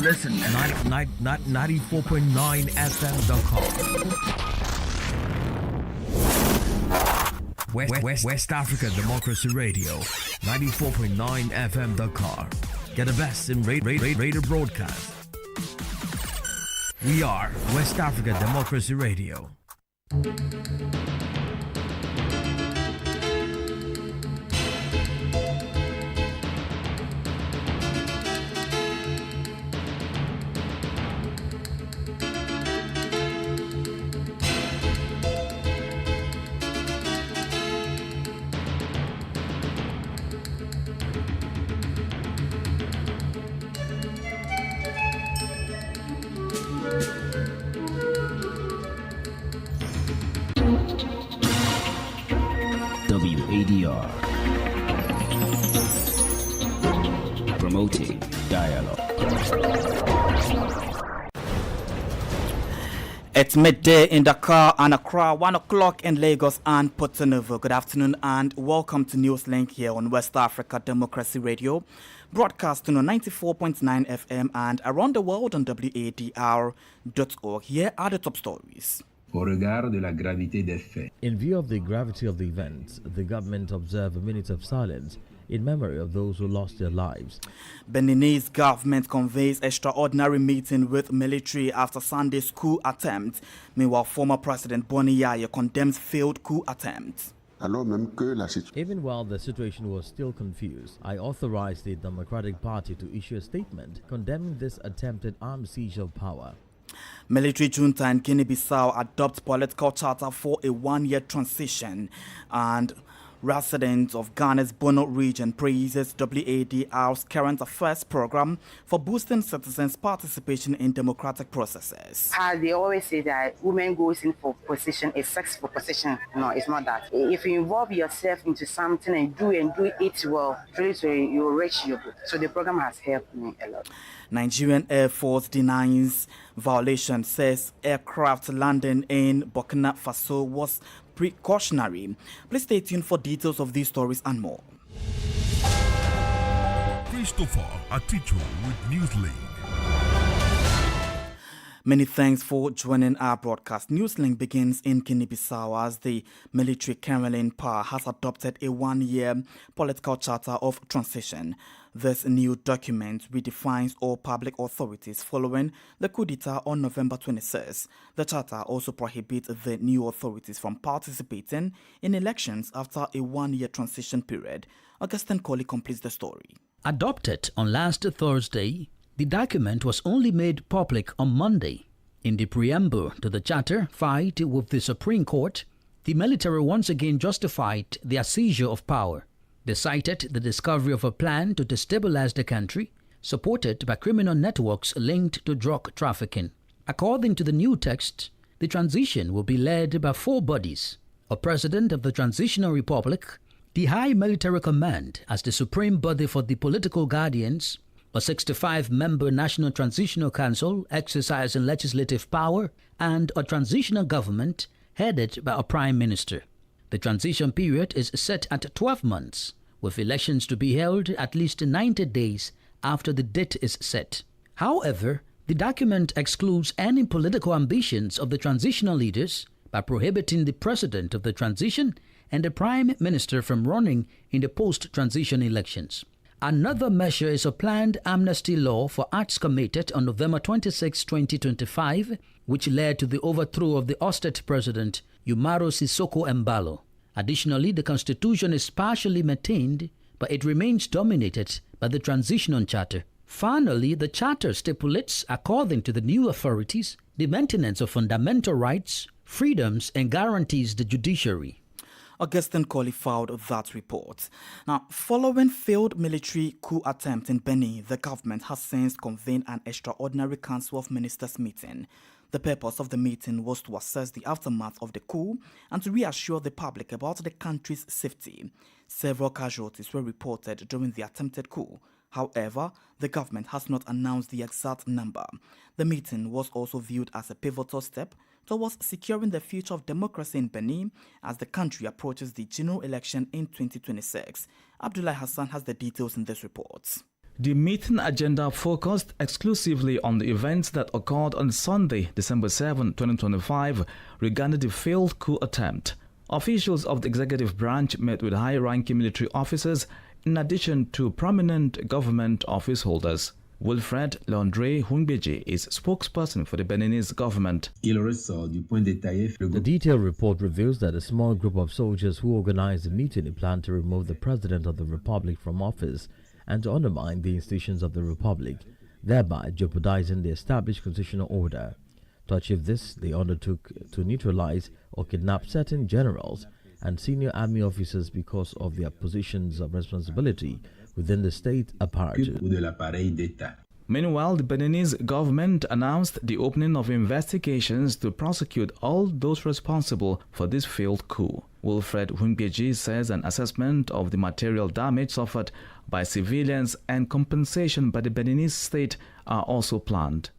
Listen, 94.9 FM Dakar. West Africa Democracy Radio, 94.9 FM Dakar. Get the best in radio broadcast. We are West Africa Democracy Radio. WADR, promoting dialogue. It's midday in Dakar and Accra, 1 o'clock in Lagos and Porto Novo. Good afternoon and welcome to Newslink here on West Africa Democracy Radio, broadcasting on 94.9 FM and around the world on WADR.org. Here are the top stories. Au regard de la gravité des faits. In view of the gravity of the events, the government observed a minute of silence in memory of those who lost their lives. Beninese government convenes extraordinary meeting with military after Sunday's coup attempt. Meanwhile, former President Boni Yaya condemns failed coup attempt. Even while the situation was still confused, I authorized the Democratic Party to issue a statement condemning this attempted armed siege of power. Military junta in Guinea-Bissau adopts political charter for a one-year transition, and residents of Ghana's Bono region praises WADR's current affairs program for boosting citizens' participation in democratic processes. They always say that women goes in for position, is sex for position. No, it's not that. If you involve yourself into something and do it well, really you'll reach your goal. So the program has helped me a lot. Nigerian Air Force denies violation, says aircraft landing in Burkina Faso was precautionary. Please stay tuned for details of these stories and more. Christopher Aticho with Newslink. Many thanks for joining our broadcast. Newslink begins in Guinea-Bissau as the military Caroline Power has adopted a one-year political charter of transition. This new document redefines all public authorities following the coup d'etat on November 26. The charter also prohibits the new authorities from participating in elections after a one-year transition period. Augustine Colley completes the story. Adopted on last Thursday, the document was only made public on Monday. In the preamble to the charter filed with the Supreme Court, the military once again justified their seizure of power. They cited the discovery of a plan to destabilize the country, supported by criminal networks linked to drug trafficking. According to the new text, the transition will be led by four bodies: a president of the Transitional Republic, the High Military Command as the supreme body for the political guardians, a 65-member National Transitional Council exercising legislative power, and a transitional government headed by a prime minister. The transition period is set at 12 months, with elections to be held at least 90 days after the date is set. However, the document excludes any political ambitions of the transitional leaders by prohibiting the president of the transition and the prime minister from running in the post-transition elections. Another measure is a planned amnesty law for acts committed on November 26, 2025, which led to the overthrow of the ousted president Umaru Sissoco Embalo. Additionally, the constitution is partially maintained, but it remains dominated by the transitional charter. Finally, the charter stipulates, according to the new authorities, the maintenance of fundamental rights, freedoms, and guarantees the judiciary. Augustine Colley filed that report. Now, following failed military coup attempt in Benin, the government has since convened an extraordinary Council of Ministers meeting. The purpose of the meeting was to assess the aftermath of the coup and to reassure the public about the country's safety. Several casualties were reported during the attempted coup. However, the government has not announced the exact number. The meeting was also viewed as a pivotal step towards securing the future of democracy in Benin as the country approaches the general election in 2026. Abdullah Hassan has the details in this report. The meeting agenda focused exclusively on the events that occurred on Sunday, December 7, 2025, regarding the failed coup attempt. Officials of the executive branch met with high-ranking military officers in addition to prominent government office holders. Wilfred Landry Hungbeji is spokesperson for the Beninese government. The detailed report reveals that a small group of soldiers who organized the meeting planned to remove the President of the Republic from office and to undermine the institutions of the Republic, thereby jeopardizing the established constitutional order. To achieve this, they undertook to neutralize or kidnap certain generals and senior army officers because of their positions of responsibility within the state apparatus. Meanwhile, the Beninese government announced the opening of investigations to prosecute all those responsible for this failed coup. Wilfred Hungbeji says an assessment of the material damage suffered by civilians and compensation by the Beninese state are also planned.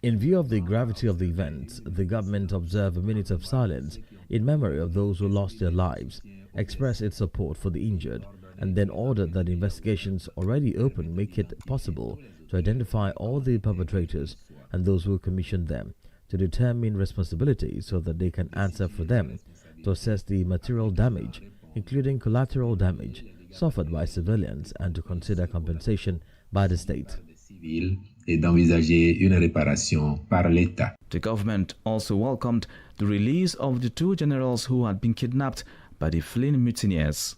In view of the gravity of the events, the government observed a minute of silence in memory of those who lost their lives, expressed its support for the injured, and then ordered that investigations already open make it possible to identify all the perpetrators and those who commissioned them, to determine responsibility so that they can answer for them, to assess the material damage, including collateral damage, suffered by civilians, and to consider compensation by the state. The government also welcomed the release of the two generals who had been kidnapped by the fleeing mutineers.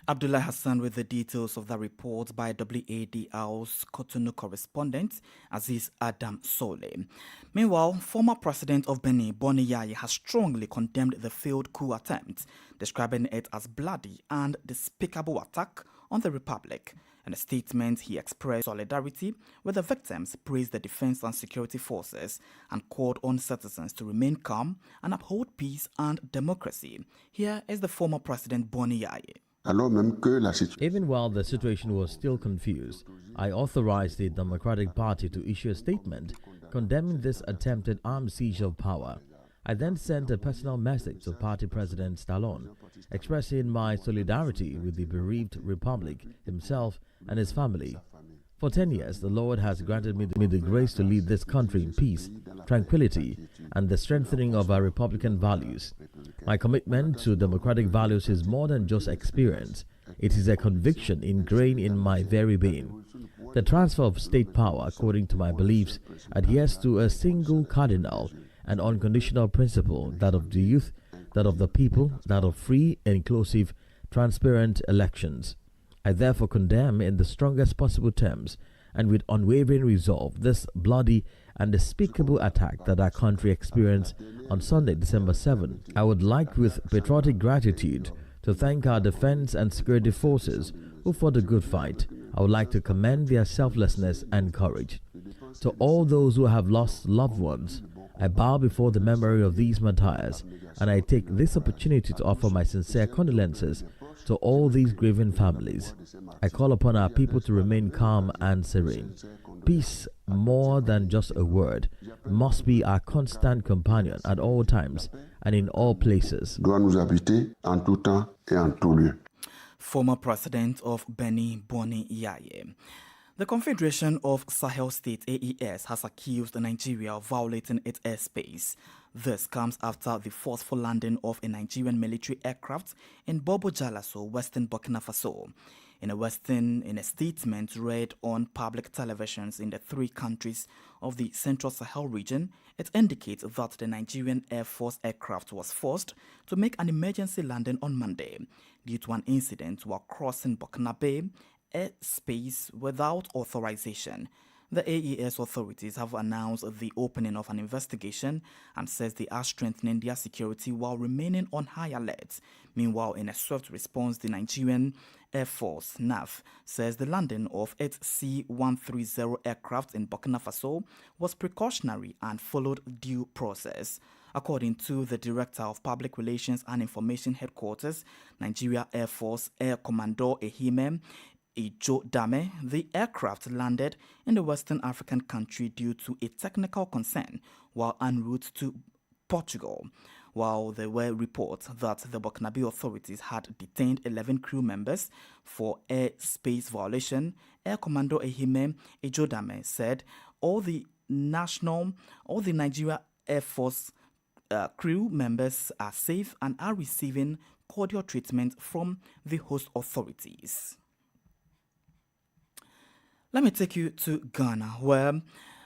Abdullah Hassan with the details of the report by WADR's Cotonou correspondent Aziz Adam Sole. Meanwhile, former president of Benin, Boni Yaye, has strongly condemned the failed coup attempt, describing it as bloody and despicable attack on the republic. In a statement, he expressed solidarity with the victims, praised the defense and security forces, and called on citizens to remain calm and uphold peace and democracy. Here is the former president Boni Yaye. Even while the situation was still confused, I authorized the Democratic Party to issue a statement condemning this attempted armed siege of power. I then sent a personal message to party president Stallone, expressing my solidarity with the bereaved republic, himself and his family. For 10 years, the Lord has granted me the grace to lead this country in peace, tranquility, and the strengthening of our republican values. My commitment to democratic values is more than just experience. It is a conviction ingrained in my very being. The transfer of state power, according to my beliefs, adheres to a single cardinal and unconditional principle, that of the youth, that of the people, that of free, inclusive, transparent elections. I therefore condemn in the strongest possible terms and with unwavering resolve this bloody and despicable attack that our country experienced on Sunday, December 7. I would like, with patriotic gratitude, to thank our defense and security forces who fought a good fight. I would like to commend their selflessness and courage. To all those who have lost loved ones, I bow before the memory of these martyrs, and I take this opportunity to offer my sincere condolences to all these grieving families. I call upon our people to remain calm and serene. Peace, more than just a word, must be our constant companion at all times and in all places. Former President of Benin, Boni Yaye. The Confederation of Sahel States, AES, has accused Nigeria of violating its airspace. This comes after the forceful landing of a Nigerian military aircraft in Bobo Jalaso, western Burkina Faso. In a statement read on public televisions in the three countries of the Central Sahel region, it indicates that the Nigerian Air Force aircraft was forced to make an emergency landing on Monday due to an incident while crossing Burkina Bay airspace without authorization. The AES authorities have announced the opening of an investigation and says they are strengthening their security while remaining on high alert. Meanwhile, in a swift response, the Nigerian Air Force, NAF, says the landing of its C-130 aircraft in Burkina Faso was precautionary and followed due process. According to the Director of Public Relations and Information Headquarters, Nigeria Air Force Air Commodore Ehime Ijo Dame, the aircraft landed in the Western African country due to a technical concern while en route to Portugal. while there were reports that the Burkinabe authorities had detained 11 crew members for airspace violation. Air Commando Ehime Ejodame said all the Nigeria Air Force crew members are safe and are receiving cordial treatment from the host authorities. Let me take you to Ghana, where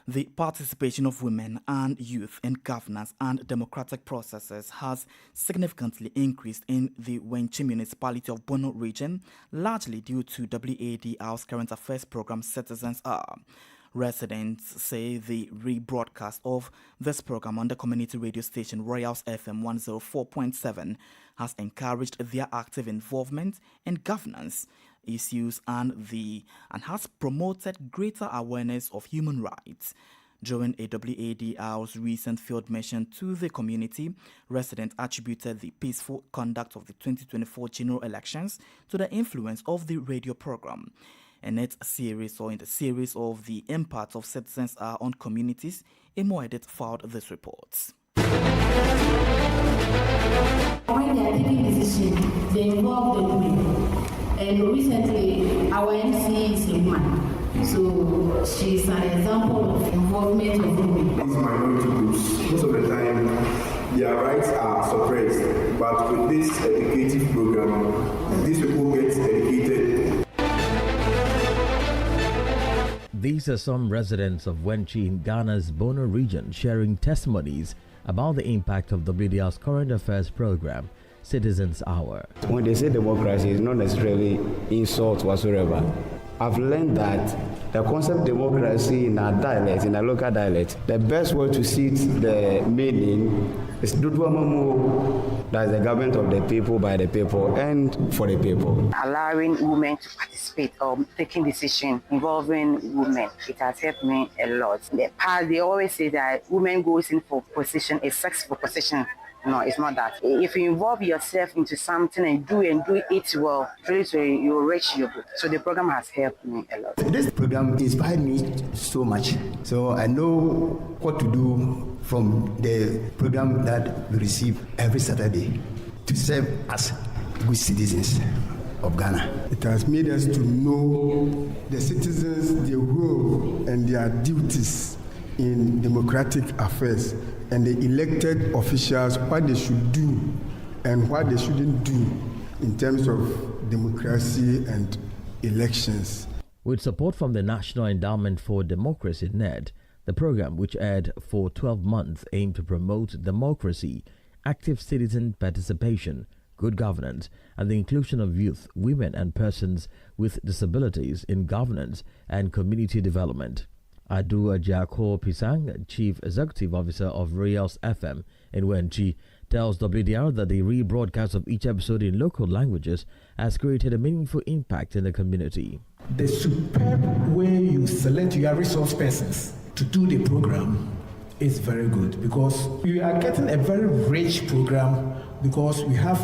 the participation of women and youth in governance and democratic processes has significantly increased in the Wenchi municipality of Bono region, largely due to WADR's current affairs program Citizens Are. Residents say the rebroadcast of this program on the community radio station Royals FM 104.7 has encouraged their active involvement in governance issues and has promoted greater awareness of human rights. During a WADR's recent field mission to the community, residents attributed the peaceful conduct of the 2024 general elections to the influence of the radio program. In the series of the impact of Citizens Are on communities, Emo Edit filed this report. When they are taking decisions, they involve the women. And recently, our MC is a woman. So she's an example of involvement of women. These minority groups, most of the time, their rights are suppressed. But with this educative program, these people get educated. These are some residents of Wenchi in Ghana's Bono region sharing testimonies about the impact of WDR's current affairs program, Citizens Hour. When they say democracy, it's not necessarily insult whatsoever. I've learned that the concept democracy in our dialect, in our local dialect, the best way to see the meaning is Duduamamu, that is the government of the people, by the people, and for the people. Allowing women to participate or taking decisions involving women, it has helped me a lot. They always say that women goes in for position, a sex for position. No, it's not that. If you involve yourself into something and do it well, really you'll reach your goal. So the program has helped me a lot. This program inspired me so much. So I know what to do from the program that we receive every Saturday to serve as good citizens of Ghana. It has made us to know the citizens, their role and their duties in democratic affairs, and the elected officials, what they should do and what they shouldn't do in terms of democracy and elections. With support from the National Endowment for Democracy, NED, the program, which aired for 12 months, aimed to promote democracy, active citizen participation, good governance, and the inclusion of youth, women, and persons with disabilities in governance and community development. Adu Ajako Pisang, Chief Executive Officer of Royals FM in Wenchi, tells WDR that the rebroadcast of each episode in local languages has created a meaningful impact in the community. The superb way you select your resource persons to do the program is very good, because we are getting a very rich program because we have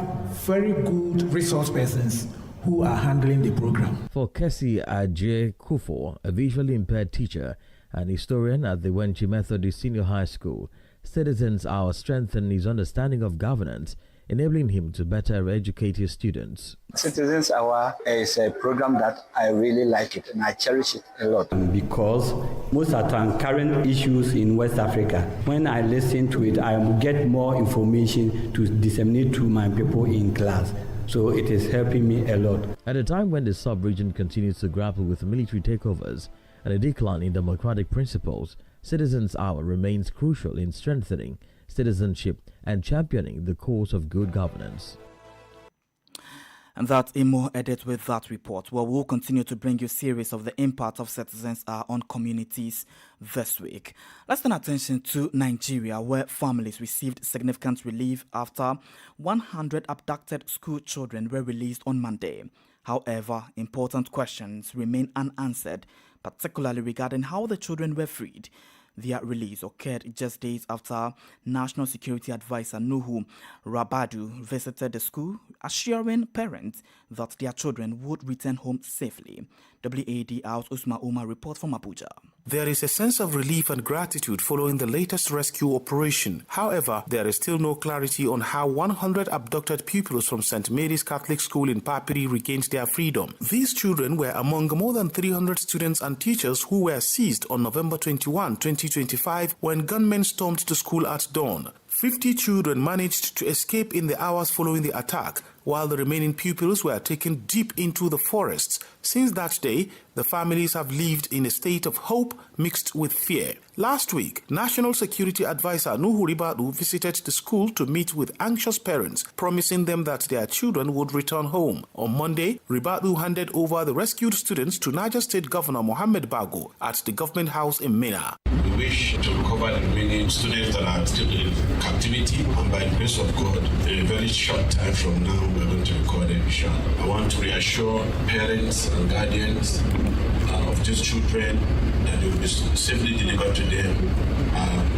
very good resource persons who are handling the program. For Kesi Ajay Kufo, a visually impaired teacher and historian at the Wenchi Methodist Senior High School, Citizens Are strengthen his understanding of governance, enabling him to better educate his students. Citizens Hour is a program that I really like it and I cherish it a lot. Because most of the time, current issues in West Africa, when I listen to it, I get more information to disseminate to my people in class. So it is helping me a lot. At a time when the sub-region continues to grapple with military takeovers and a decline in democratic principles, Citizens Hour remains crucial in strengthening citizenship and championing the cause of good governance. And that Imo edit with that report. Well, we'll continue to bring you a series of the impact of Citizens Are on communities this week. Let's turn attention to Nigeria, where families received significant relief after 100 abducted school children were released on Monday. However, important questions remain unanswered, particularly regarding how the children were freed. Their release occurred just days after National Security Advisor Nuhu Rabadu visited the school, assuring parents that their children would return home safely. WADR's Usma Umar report from Abuja. There is a sense of relief and gratitude following the latest rescue operation. However, there is still no clarity on how 100 abducted pupils from St. Mary's Catholic School in Papiri regained their freedom. These children were among more than 300 students and teachers who were seized on November 21, 2025 when gunmen stormed the school at dawn. 50 children managed to escape in the hours following the attack, while the remaining pupils were taken deep into the forests. Since that day, the families have lived in a state of hope mixed with fear. Last week, National Security Advisor Nuhu Ribadu visited the school to meet with anxious parents, promising them that their children would return home. On Monday, Ribadu handed over the rescued students to Niger State Governor Mohammed Bago at the government house in Minna. We wish to recover the remaining students that are still in captivity, and by the grace of God, in a very short time from now, we're going to recover them. I want to reassure parents and guardians of these children that they will be safely delivered to them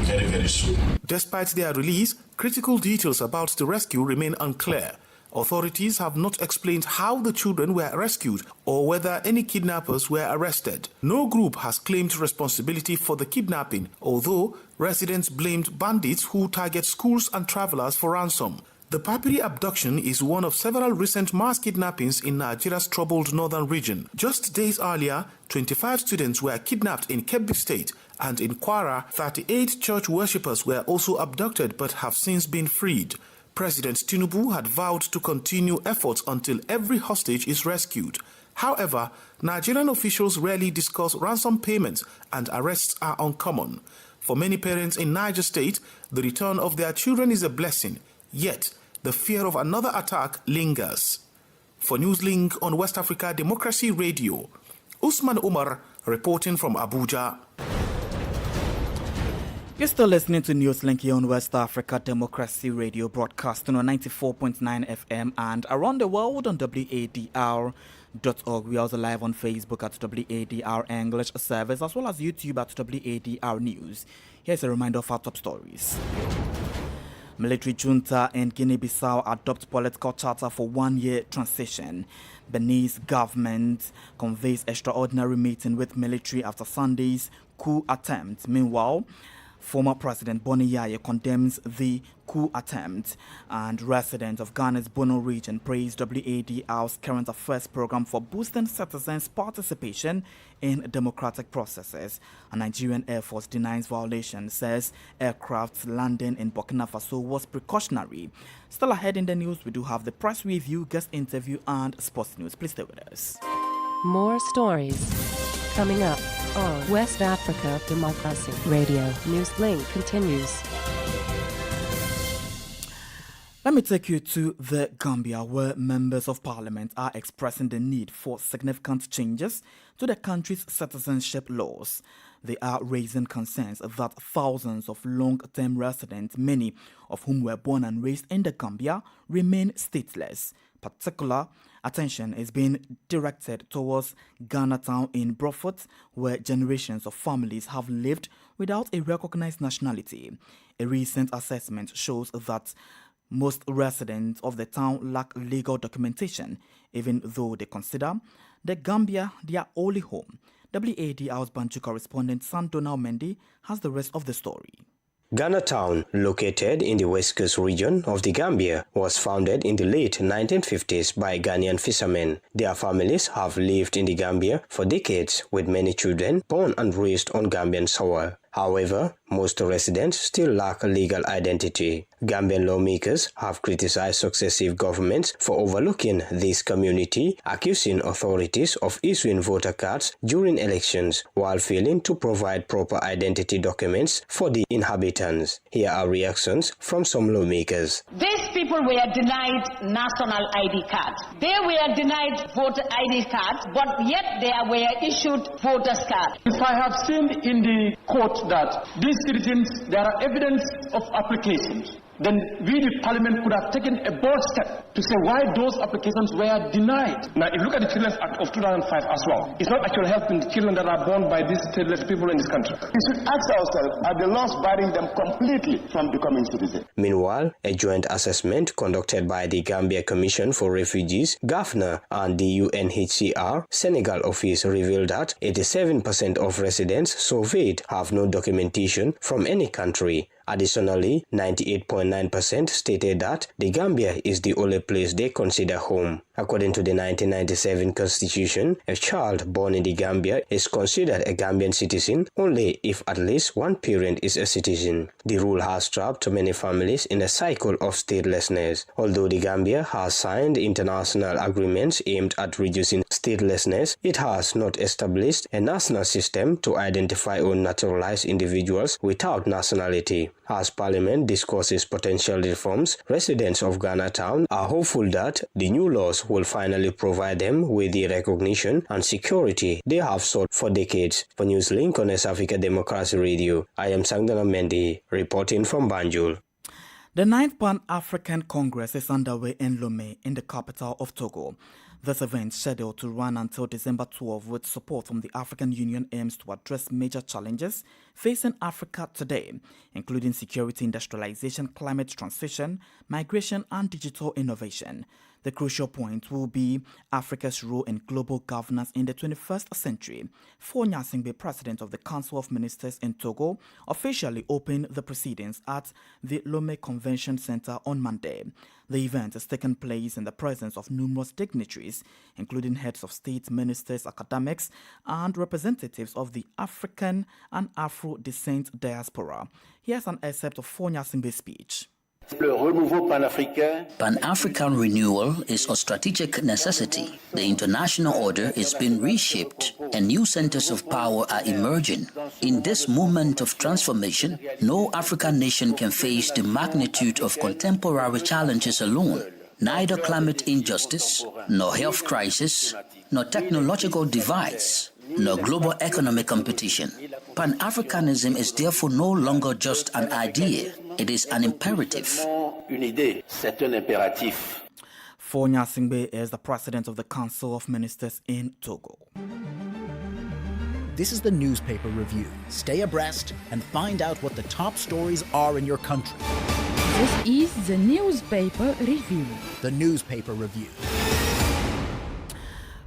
very, very soon. Despite their release, critical details about the rescue remain unclear. Authorities have not explained how the children were rescued or whether any kidnappers were arrested. No group has claimed responsibility for the kidnapping, although residents blamed bandits who target schools and travelers for ransom. The Papiri abduction is one of several recent mass kidnappings in Nigeria's troubled northern region. Just days earlier, 25 students were kidnapped in Kebbi State, and in Kwara, 38 church worshippers were also abducted but have since been freed. President Tinubu had vowed to continue efforts until every hostage is rescued. However, Nigerian officials rarely discuss ransom payments, and arrests are uncommon. For many parents in Niger State, the return of their children is a blessing, yet the fear of another attack lingers. For Newslink on West Africa Democracy Radio, Usman Umar reporting from Abuja. You're still listening to Newslink here on West Africa Democracy Radio, broadcasting on 94.9 FM and around the world on WADR.org. We are also live on Facebook at WADR English Service, as well as YouTube at WADR News. Here's a reminder of our top stories. Military junta in Guinea-Bissau adopt political charter for 1-year transition. Benin's government convenes extraordinary meeting with military after Sunday's coup attempt. Meanwhile, former President Boni Yaye condemns the coup attempt, and residents of Ghana's Bono region praise WADR's current affairs program for boosting citizens' participation in democratic processes. A Nigerian Air Force denies violation, says aircraft landing in Burkina Faso was precautionary. Still ahead in the news, we do have the press review, guest interview, and sports news. Please stay with us. More stories coming up on West Africa Democracy Radio. Newslink continues. Let me take you to the Gambia, where members of parliament are expressing the need for significant changes to the country's citizenship laws. They are raising concerns that thousands of long-term residents, many of whom were born and raised in the Gambia, remain stateless. Particular attention is being directed towards Ghana Town in Brofort, where generations of families have lived without a recognized nationality. A recent assessment shows that most residents of the town lack legal documentation, even though they consider the Gambia their only home. WADR's Bantu correspondent Santona Mendy has the rest of the story. Ghana Town, located in the West Coast region of the Gambia, was founded in the late 1950s by Ghanaian fishermen. Their families have lived in the Gambia for decades, with many children born and raised on Gambian soil. However, most residents still lack a legal identity. Gambian lawmakers have criticized successive governments for overlooking this community, accusing authorities of issuing voter cards during elections while failing to provide proper identity documents for the inhabitants. Here are reactions from some lawmakers. These people were denied national ID cards. They were denied voter ID cards, but yet they were issued voters cards. If I have seen in the court that these citizens, there are evidence of applications, then we, the Parliament, could have taken a bold step to say why those applications were denied. Now, if you look at the Children's Act of 2005 as well, it's not actually helping the children that are born by these stateless people in this country. We should ask ourselves, are the laws barring them completely from becoming citizens? Meanwhile, a joint assessment conducted by the Gambia Commission for Refugees, GAFNA, and the UNHCR Senegal office revealed that 87% of residents surveyed have no documentation from any country. Additionally, 98.9% stated that the Gambia is the only place they consider home. According to the 1997 Constitution, a child born in the Gambia is considered a Gambian citizen only if at least one parent is a citizen. The rule has trapped many families in a cycle of statelessness. Although the Gambia has signed international agreements aimed at reducing statelessness, it has not established a national system to identify or naturalize individuals without nationality. As Parliament discusses potential reforms, residents of Ghana Town are hopeful that the new laws will finally provide them with the recognition and security they have sought for decades. For Newslink on West Africa Democracy Radio, I am Sangdana Mendy, reporting from Banjul. The 9th Pan-African Congress is underway in Lomé, in the capital of Togo. This event, scheduled to run until December 12, with support from the African Union, aims to address major challenges facing Africa today, including security, industrialization, climate transition, migration, and digital innovation. The crucial point will be Africa's role in global governance in the 21st century. Fonya Singbe, President of the Council of Ministers in Togo, officially opened the proceedings at the Lomé Convention Center on Monday. The event has taken place in the presence of numerous dignitaries, including heads of state, ministers, academics, and representatives of the African and Afro-descent diaspora. Here's an excerpt of Fonya Singbe's speech. Pan-African renewal is a strategic necessity. The international order is being reshaped and new centers of power are emerging. In this moment of transformation, no African nation can face the magnitude of contemporary challenges alone. Neither climate injustice, nor health crisis, nor technological divides, nor global economic competition. Pan-Africanism is therefore no longer just an idea. It is an imperative. Fonya Singbe is the president of the Council of Ministers in Togo. This is the newspaper review. Stay abreast and find out what the top stories are in your country. This is the newspaper review. The newspaper review.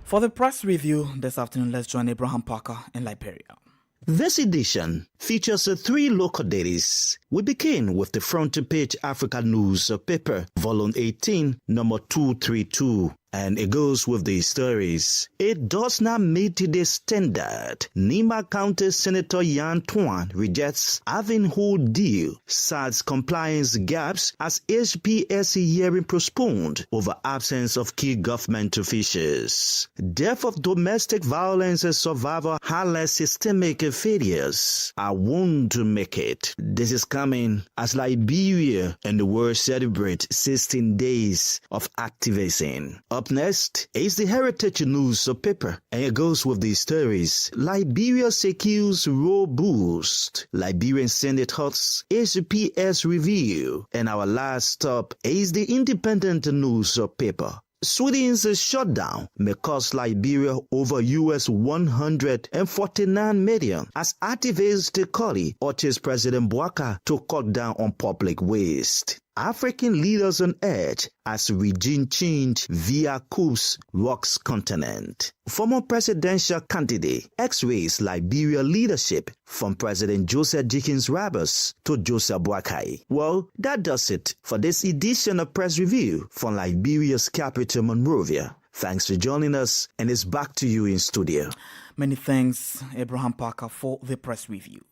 For the press review this afternoon, let's join Abraham Parker in Liberia. This edition features 3 local dailies. We begin with the front page Africa News paper, volume 18, number 232. And it goes with these stories. It does not meet the standard. Nima County Senator Yan Tuan rejects having whole deal, cites compliance gaps as HPS hearing postponed over absence of key government officials. Death of domestic violence survivor highlights systemic failures. I want to make it. This is coming as Liberia and the world celebrate 16 days of activism. Up next is the Heritage News paper, and it goes with these stories. Liberia secures road boost. Liberian Senate holds HPS review. And our last stop is the Independent News paper. Sweden's shutdown may cost Liberia over US $149 million as activist Koli urges President Bouaka to cut down on public waste. African leaders on edge as regime change via coups rocks continent. Former presidential candidate X-rays Liberia leadership from President Joseph Dickens Roberts to Joseph Boakai. Well, that does it for this edition of Press Review from Liberia's capital Monrovia. Thanks for joining us, and it's back to you in studio. Many thanks, Abraham Parker, for the Press Review.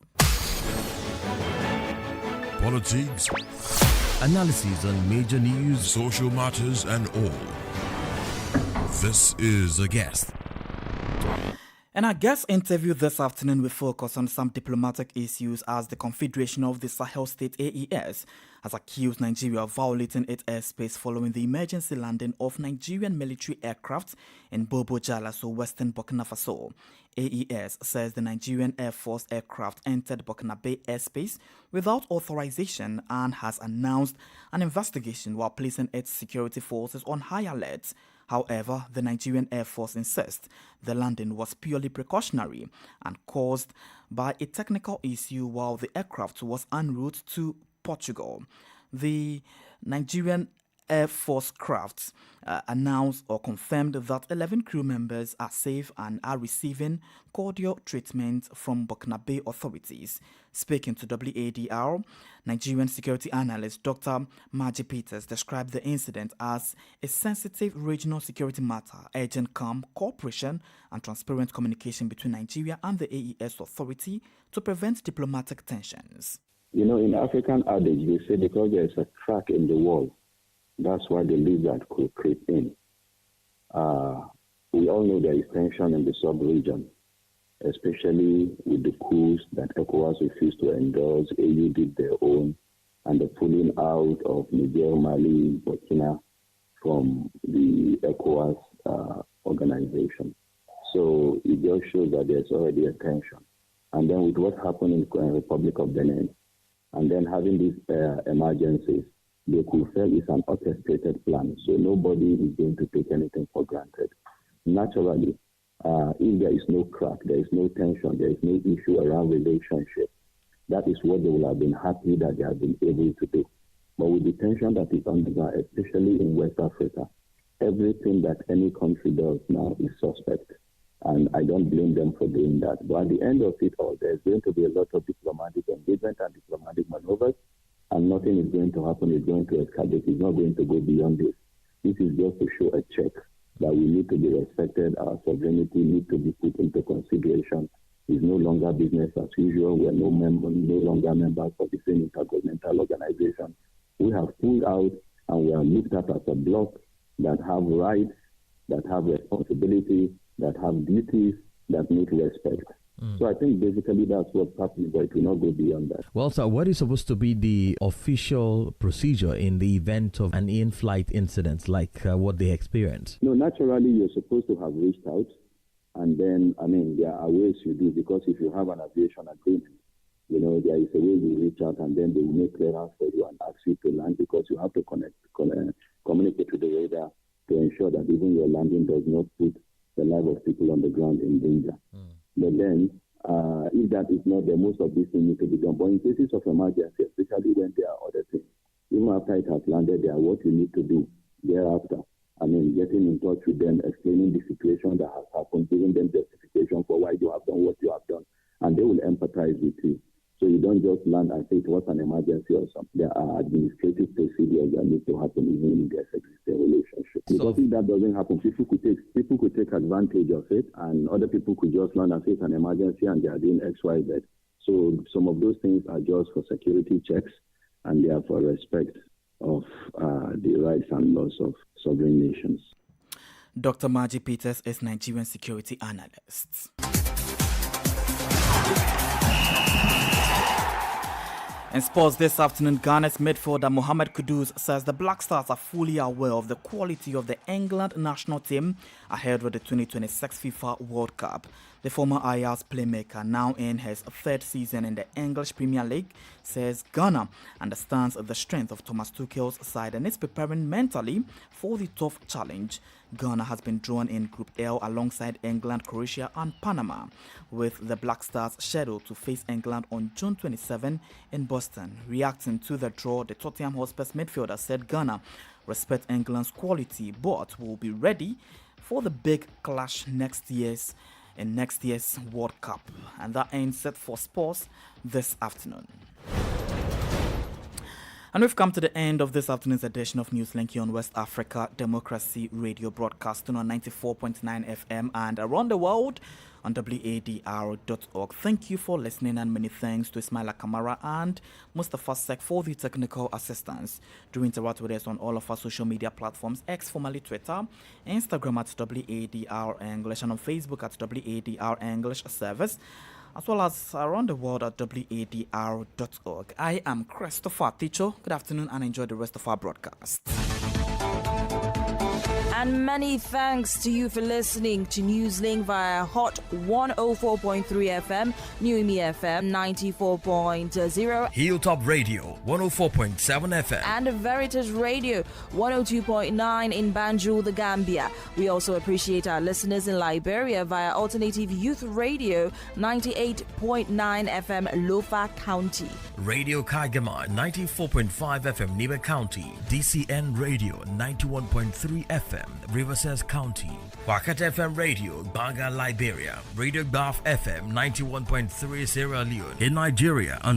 Politics, analysis on major news, social matters, and all. This is a guest. In our guest interview this afternoon, we focus on some diplomatic issues as the Confederation of the Sahel State AES has accused Nigeria of violating its airspace following the emergency landing of Nigerian military aircraft in Bobo Jalaso, western Burkina Faso. AES says the Nigerian Air Force aircraft entered Burkina Bay airspace without authorization and has announced an investigation while placing its security forces on high alert. However, the Nigerian Air Force insists the landing was purely precautionary and caused by a technical issue while the aircraft was en route to Portugal. The Nigerian Air Force crafts announced or confirmed that 11 crew members are safe and are receiving cordial treatment from Burkina Bay authorities. Speaking to WADR, Nigerian security analyst Dr. Margie Peters described the incident as a sensitive regional security matter, urgent calm, cooperation and transparent communication between Nigeria and the AES authority to prevent diplomatic tensions. You know, in African adage, they say because there is a crack in the wall, that's why the lizard could creep in. We all know there is tension in the sub-region, especially with the coups that ECOWAS refused to endorse, AU did their own, and the pulling out of Niger, Mali, Burkina from the ECOWAS organization. So it just shows that there's already a tension. And then with what happened in the Republic of Benin, and then having these emergencies, they could feel it's an orchestrated plan. So nobody is going to take anything for granted. Naturally, if there is no crack, there is no tension, there is no issue around relationship, that is what they will have been happy that they have been able to do. But with the tension that is on the ground, especially in West Africa, everything that any country does now is suspect. And I don't blame them for doing that. But at the end of it all, there's going to be a lot of diplomatic engagement and diplomatic maneuvers, and nothing is going to happen. It's going to escalate. It's not going to go beyond this. This is just to show a check that we need to be respected. Our sovereignty needs to be put into consideration. It's no longer business as usual. We are no longer members of the same intergovernmental organization. We have pulled out and we are looked at as a bloc that have rights, that have responsibility, that have duties, that need respect. So I think basically that's what's happening, but it will not go beyond that. Well, sir, what is supposed to be the official procedure in the event of an in-flight incident like what they experienced? No, naturally you're supposed to have reached out, and then, there are ways you do, because if you have an aviation agreement, there is a way you reach out and then they will make clearance for you and ask you to land, because you have to communicate with the radar to ensure that even your landing does not put the life of people on the ground in danger. But then, if that is not there, most of these things need to be done. But in cases of emergency, especially when there are other things, even after it has landed there, what you need to do thereafter, getting in touch with them, explaining the situation that has happened, giving them justification for why you have done what you have done, and they will empathize with you. So you don't just land and say it was an emergency or something. There are administrative procedures that need to happen even in their existing relationship. Because if that doesn't happen, people could take advantage of it, and other people could just land and say it's an emergency and they are doing X, Y, Z. So some of those things are just for security checks, and they are for respect of the rights and laws of sovereign nations. Dr. Margie Peters is Nigerian security analyst. In sports this afternoon, Ghana's midfielder Mohamed Kudus says the Black Stars are fully aware of the quality of the England national team ahead of the 2026 FIFA World Cup. The former Ajax playmaker, now in his third season in the English Premier League, says Ghana understands the strength of Thomas Tuchel's side and is preparing mentally for the tough challenge. Ghana has been drawn in Group L alongside England, Croatia and Panama, with the Black Stars scheduled to face England on June 27 in Boston. Reacting to the draw, the Tottenham Hotspur midfielder said Ghana respect England's quality but will be ready for the big clash next year's World Cup. And that ends it for sports this afternoon. And we've come to the end of this afternoon's edition of Newslink here on West Africa Democracy Radio, broadcasting on 94.9 FM and around the world on wadr.org. Thank you for listening, and many thanks to Ismaila Kamara and Mustafa Sek for the technical assistance. Do interact with us on all of our social media platforms, X formerly Twitter, Instagram at WADR English, and on Facebook at WADR English Service, as well as around the world at wadr.org. I am Christopher Ticho. Good afternoon and enjoy the rest of our broadcast. And many thanks to you for listening to Newslink via Hot 104.3 FM, New Me FM 94.0, Hilltop Radio 104.7 FM, and Veritas Radio 102.9 in Banjul, the Gambia. We also appreciate our listeners in Liberia via Alternative Youth Radio 98.9 FM, Lofa County, Radio Kagama 94.5 FM, Nibe County, DCN Radio 91.3 FM, Riverside County, Wakat FM Radio, Banga, Liberia, Radio Gulf FM 91.3 Sierra Leone in Nigeria, and